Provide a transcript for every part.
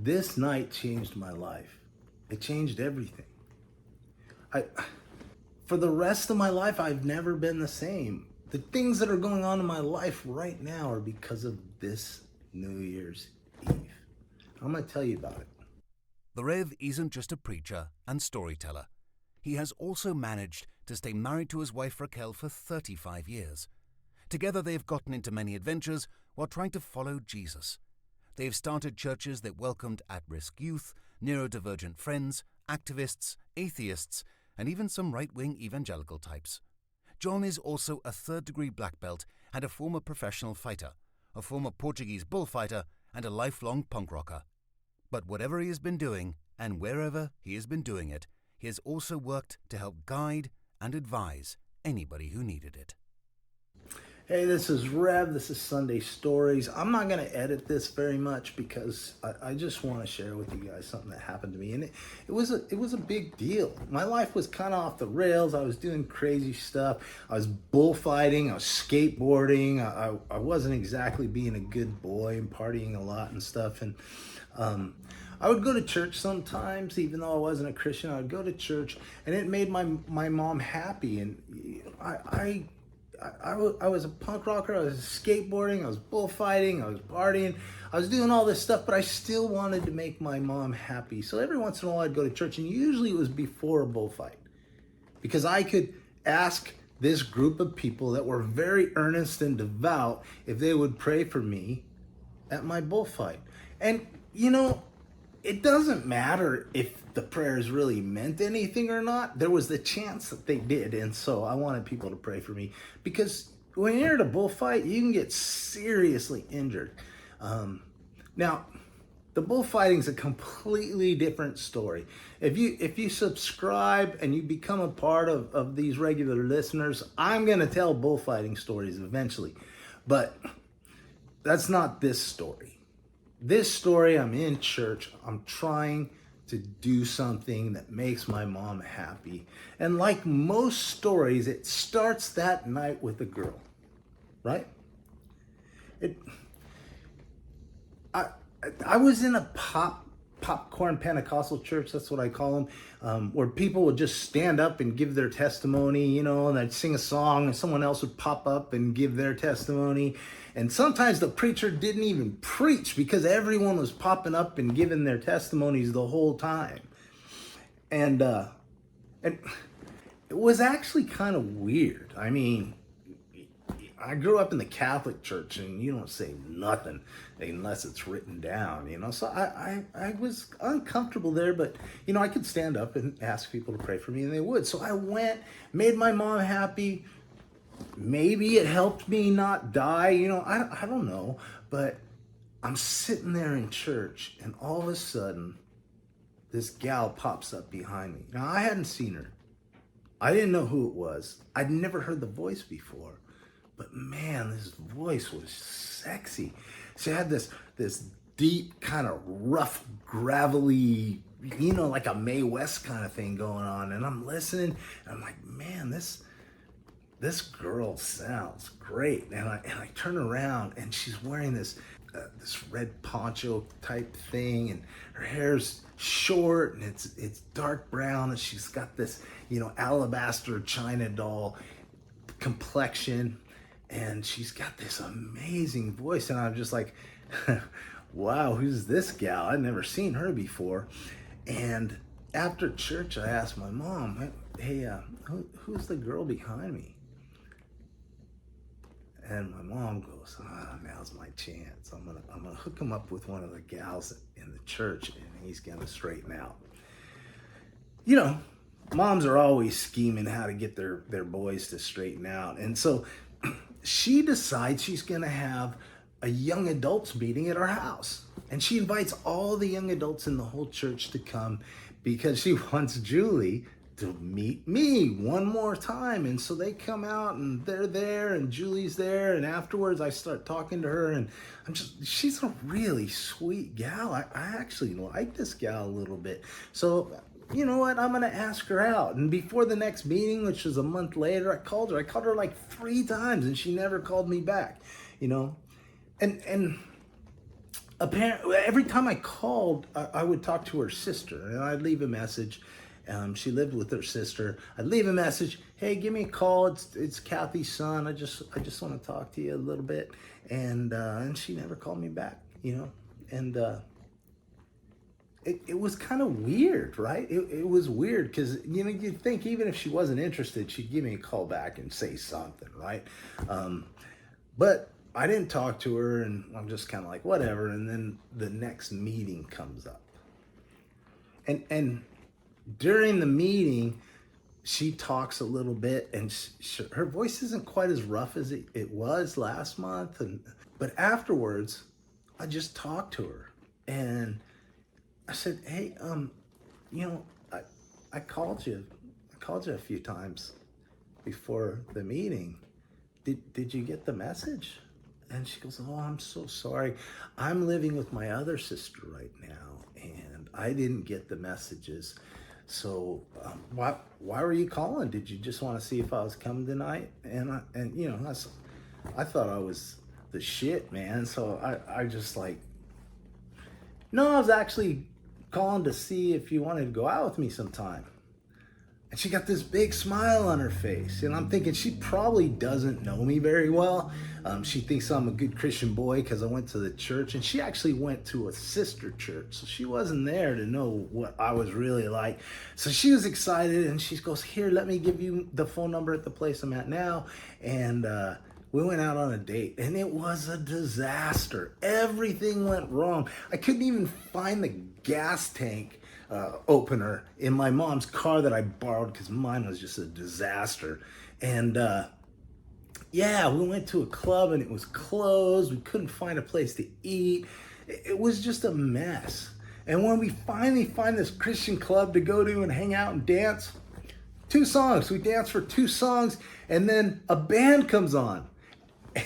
This night changed my life. It changed everything. I, for the rest of my life, I've never been the same. The things that are going on in my life right now are because of this New Year's Eve. I'm going to tell you about it. The Rev isn't just a preacher and storyteller. He has also managed to stay married to his wife Raquel for 35 years. Together they've gotten into many adventures while trying to follow Jesus. They've started churches that welcomed at-risk youth, neurodivergent friends, activists, atheists, and even some right-wing evangelical types. John is also a third-degree black belt and a former professional fighter, a former Portuguese bullfighter, and a lifelong punk rocker. But whatever he has been doing, and wherever he has been doing it, he has also worked to help guide and advise anybody who needed it. Hey, this is Rev. This is Sunday Stories. I'm not going to edit this very much because I just want to share with you guys something that happened to me. And it was a big deal. My life was kind of off the rails. I was doing crazy stuff. I was bullfighting. I was skateboarding. I wasn't exactly being a good boy and partying a lot and stuff. And I would go to church sometimes, even though I wasn't a Christian. I would go to church, and it made my mom happy. And I was a punk rocker, I was skateboarding, I was bullfighting, I was partying, I was doing all this stuff, but I still wanted to make my mom happy. So every once in a while I'd go to church, and usually it was before a bullfight, because I could ask this group of people that were very earnest and devout if they would pray for me at my bullfight. And it doesn't matter if the prayers really meant anything or not. There was the chance that they did. And so I wanted people to pray for me, because when you're at a bullfight, you can get seriously injured. Now, the bullfighting is a completely different story. If you subscribe and you become a part of these regular listeners, I'm going to tell bullfighting stories eventually. But that's not this story. This story, I'm in church. I'm trying to do something that makes my mom happy. And like most stories, it starts that night with a girl, right? I was in a popcorn Pentecostal church, that's what I call them, where people would just stand up and give their testimony, and they'd sing a song and someone else would pop up and give their testimony. And sometimes the preacher didn't even preach because everyone was popping up and giving their testimonies the whole time. And it was actually kind of weird. I mean, I grew up in the Catholic Church, and you don't say nothing unless it's written down, So I was uncomfortable there, but, I could stand up and ask people to pray for me, and they would. So I went, made my mom happy. Maybe it helped me not die, I don't know. But I'm sitting there in church, and all of a sudden, this gal pops up behind me. Now, I hadn't seen her. I didn't know who it was. I'd never heard the voice before. But man, this voice was sexy. She had this deep, kind of rough, gravelly, like a Mae West kind of thing going on. And I'm listening, and I'm like, man, this girl sounds great. And I turn around, and she's wearing this red poncho type thing, and her hair's short, and it's dark brown, and she's got this, alabaster china doll complexion. And she's got this amazing voice. And I'm just like, wow, who's this gal? I'd never seen her before. And after church, I asked my mom, hey, who's the girl behind me? And my mom goes, now's my chance. I'm gonna hook him up with one of the gals in the church, and he's gonna straighten out. Moms are always scheming how to get their boys to straighten out. And so she decides she's going to have a young adults meeting at our house. And she invites all the young adults in the whole church to come because she wants Julie to meet me one more time. And so they come out, and they're there, and Julie's there. And afterwards I start talking to her, and she's a really sweet gal. I actually like this gal a little bit. So you know what? I'm going to ask her out. And before the next meeting, which was a month later, I called her. I called her like 3 times, and she never called me back, And apparently every time I called, I would talk to her sister, and I'd leave a message. She lived with her sister. I'd leave a message. Hey, give me a call. It's Kathy's son. I just want to talk to you a little bit. And she never called me back. And it was kind of weird, right? It was weird because you'd think even if she wasn't interested, she'd give me a call back and say something, right? But I didn't talk to her, and I'm just kind of like, whatever. And then the next meeting comes up. And during the meeting, she talks a little bit, and her voice isn't quite as rough as it was last month. But afterwards, I just talked to her, and I said, hey, I called you. I called you a few times before the meeting. Did you get the message? And she goes, oh, I'm so sorry. I'm living with my other sister right now, and I didn't get the messages. So why were you calling? Did you just want to see if I was coming tonight? And I thought I was the shit, man. So I just like, no, I was actually calling to see if you wanted to go out with me sometime. And she got this big smile on her face. And I'm thinking she probably doesn't know me very well. She thinks I'm a good Christian boy because I went to the church. And she actually went to a sister church. So she wasn't there to know what I was really like. So she was excited. And she goes, here, let me give you the phone number at the place I'm at now. And we went out on a date. And it was a disaster. Everything went wrong. I couldn't even find the gas tank opener in my mom's car that I borrowed because mine was just a disaster. And we went to a club and it was closed. We couldn't find a place to eat. It was just a mess. And when we finally find this Christian club to go to and hang out and dance, 2 songs. We danced for 2 songs, and then a band comes on.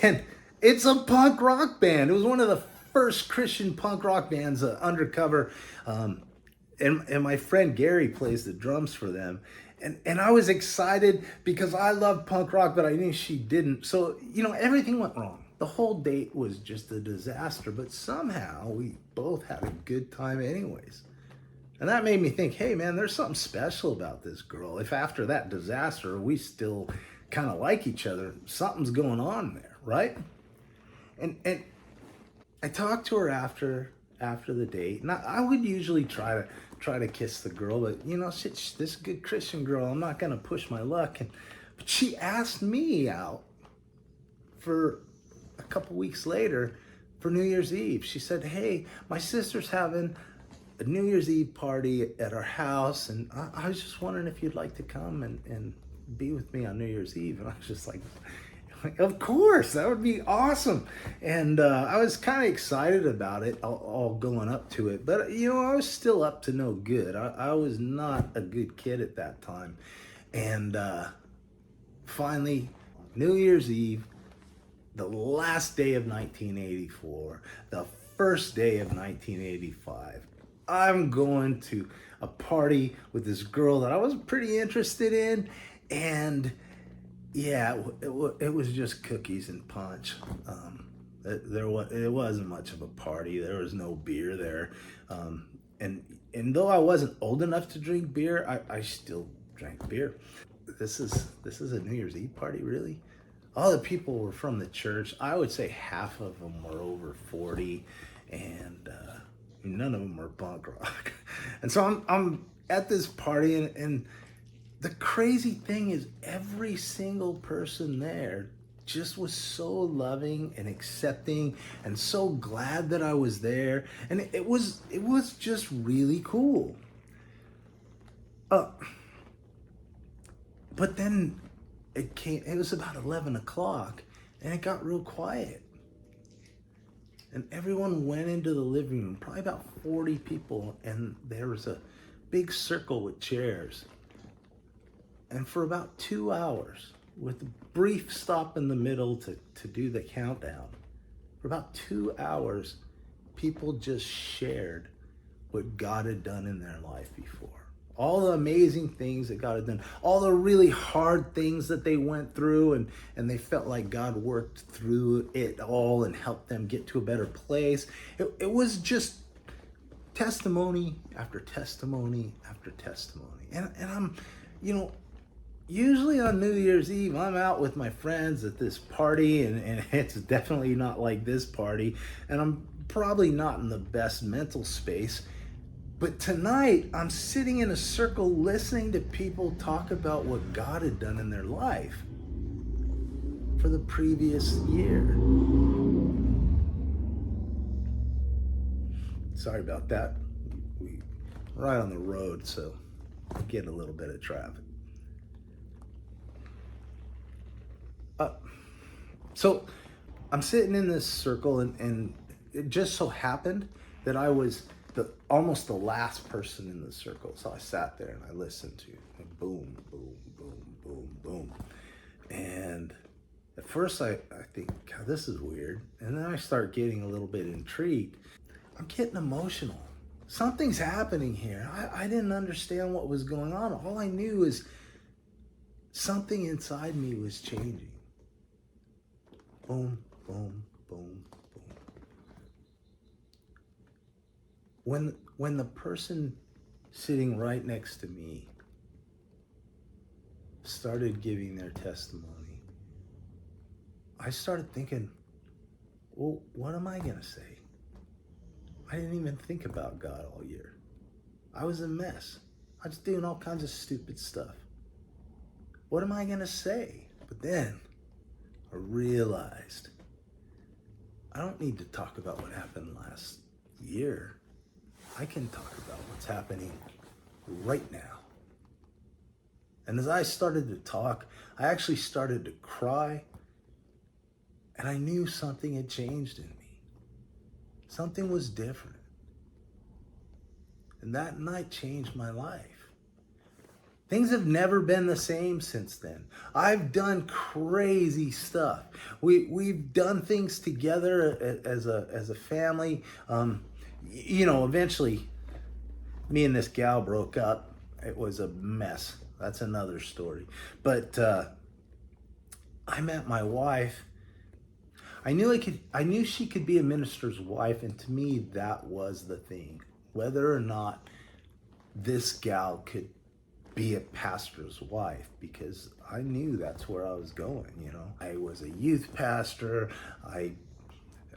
And it's a punk rock band. It was one of the first Christian punk rock bands, undercover. And my friend Gary plays the drums for them. And I was excited because I love punk rock, but I knew she didn't. So, everything went wrong. The whole date was just a disaster, but somehow we both had a good time anyways. And that made me think, hey man, there's something special about this girl. If after that disaster, we still kind of like each other, something's going on there, right? And I talked to her after the date. And I would usually try to kiss the girl, but she's this good Christian girl. I'm not gonna push my luck. But she asked me out for a couple weeks later for New Year's Eve. She said, hey, my sister's having a New Year's Eve party at our house, and I was just wondering if you'd like to come and be with me on New Year's Eve. And I was just like, of course, that would be awesome. And I was kind of excited about it, all going up to it. But, I was still up to no good. I was not a good kid at that time. And finally, New Year's Eve, the last day of 1984, the first day of 1985, I'm going to a party with this girl that I was pretty interested in. And yeah, it was just cookies and punch. It wasn't much of a party. There was no beer there. And though I wasn't old enough to drink beer, I still drank beer. This is a New Year's Eve party, really? All the people were from the church. I would say half of them were over 40, and none of them were punk rock. And so I'm at this party, and the crazy thing is every single person there just was so loving and accepting and so glad that I was there. And it was just really cool. But then it was about 11 o'clock and it got real quiet. And everyone went into the living room, probably about 40 people, and there was a big circle with chairs. And for about 2 hours, with a brief stop in the middle to do the countdown, for about 2 hours, people just shared what God had done in their life before. all the amazing things that God had done, all the really hard things that they went through, and they felt like God worked through it all and helped them get to a better place. It was just testimony after testimony after testimony. And I'm, usually on New Year's Eve, I'm out with my friends at this party, and it's definitely not like this party, and I'm probably not in the best mental space. But tonight, I'm sitting in a circle listening to people talk about what God had done in their life for the previous year. Sorry about that. We're right on the road, so we get a little bit of traffic. So I'm sitting in this circle, and it just so happened that I was almost the last person in the circle. So I sat there and I listened to boom, boom, boom, boom, boom. And at first I think, God, this is weird. And then I start getting a little bit intrigued. I'm getting emotional. Something's happening here. I didn't understand what was going on. All I knew is something inside me was changing. Boom, boom, boom, boom. When the person sitting right next to me started giving their testimony, I started thinking, well, what am I going to say? I didn't even think about God all year. I was a mess. I was doing all kinds of stupid stuff. What am I going to say? But then I realized I don't need to talk about what happened last year. I can talk about what's happening right now. And as I started to talk, I actually started to cry, and I knew something had changed in me. Something was different. And that night changed my life. Things have never been the same since then. I've done crazy stuff. We've done things together as a family. Eventually, me and this gal broke up. It was a mess. That's another story. But I met my wife. I knew she could be a minister's wife, and to me, that was the thing. Whether or not this gal could be a pastor's wife, because I knew that's where I was going. I was a youth pastor. I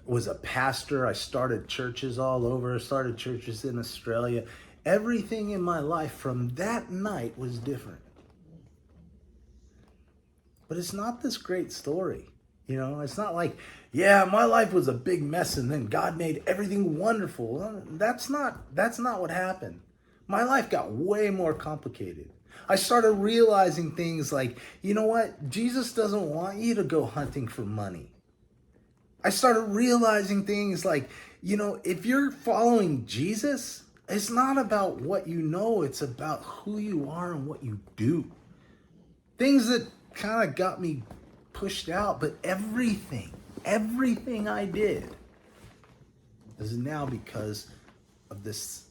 was a pastor. I started churches all over. I started churches in Australia. Everything in my life from that night was different. But it's not this great story. It's not like, yeah, my life was a big mess and then God made everything wonderful. Well, that's not what happened. My life got way more complicated. I started realizing things like, you know what? Jesus doesn't want you to go hunting for money. I started realizing things like, if you're following Jesus, it's not about what you know, it's about who you are and what you do. Things that kind of got me pushed out, but everything I did is now because of this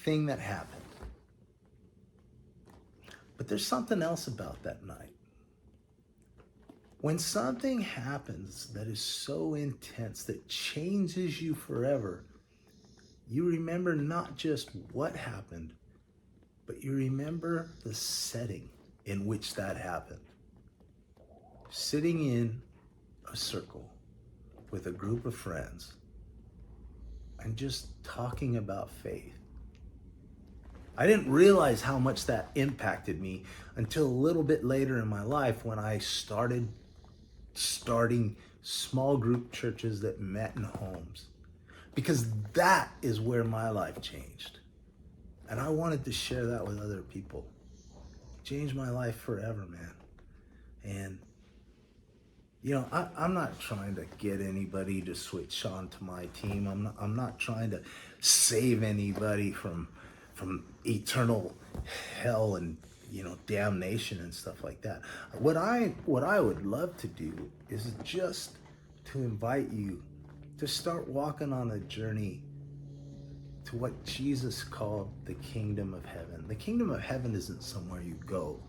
thing that happened. But there's something else about that night. When something happens that is so intense, that changes you forever, you remember not just what happened, but you remember the setting in which that happened. Sitting in a circle with a group of friends and just talking about faith. I didn't realize how much that impacted me until a little bit later in my life, when I starting small group churches that met in homes. Because that is where my life changed. And I wanted to share that with other people. It changed my life forever, man. And I'm not trying to get anybody to switch on to my team. I'm not trying to save anybody from eternal hell and damnation and stuff like that. What I would love to do is just to invite you to start walking on a journey to what Jesus called the kingdom of heaven. The kingdom of heaven isn't somewhere you go.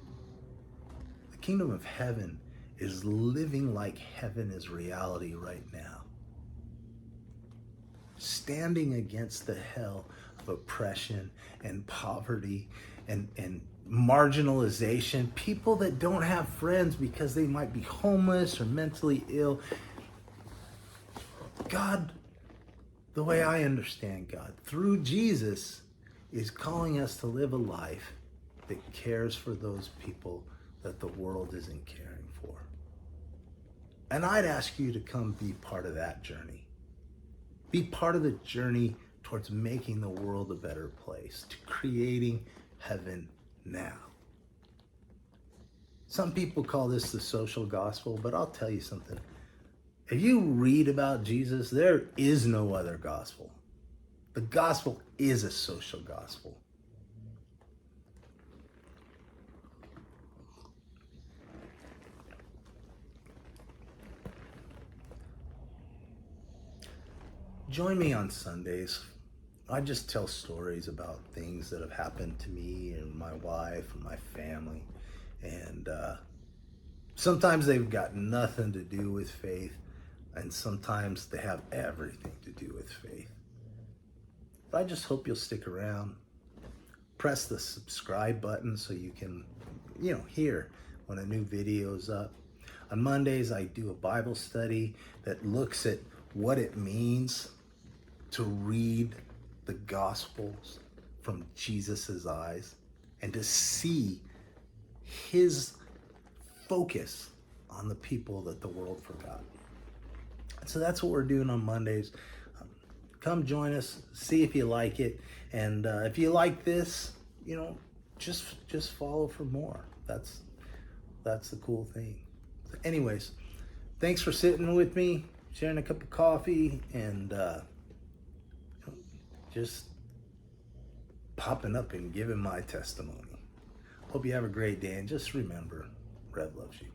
The kingdom of heaven is living like heaven is reality right now. Standing against the hell of oppression and poverty and marginalization, people that don't have friends because they might be homeless or mentally ill. God, the way I understand God, through Jesus, is calling us to live a life that cares for those people that the world isn't caring for. And I'd ask you to come be part of that journey. Be part of the journey towards making the world a better place, to creating heaven now. Some people call this the social gospel, but I'll tell you something. If you read about Jesus, there is no other gospel. The gospel is a social gospel. Join me on Sundays. I just tell stories about things that have happened to me and my wife and my family. And sometimes they've got nothing to do with faith, and sometimes they have everything to do with faith. But I just hope you'll stick around. Press the subscribe button so you can, hear when a new video is up. On Mondays, I do a Bible study that looks at what it means to read the Gospels from Jesus's eyes and to see his focus on the people that the world forgot. So that's what we're doing on Mondays. Come join us, see if you like it, and if you like this, just follow for more. That's the cool thing. So anyways, thanks for sitting with me, sharing a cup of coffee, and just popping up and giving my testimony. Hope you have a great day, and just remember, Rev loves you.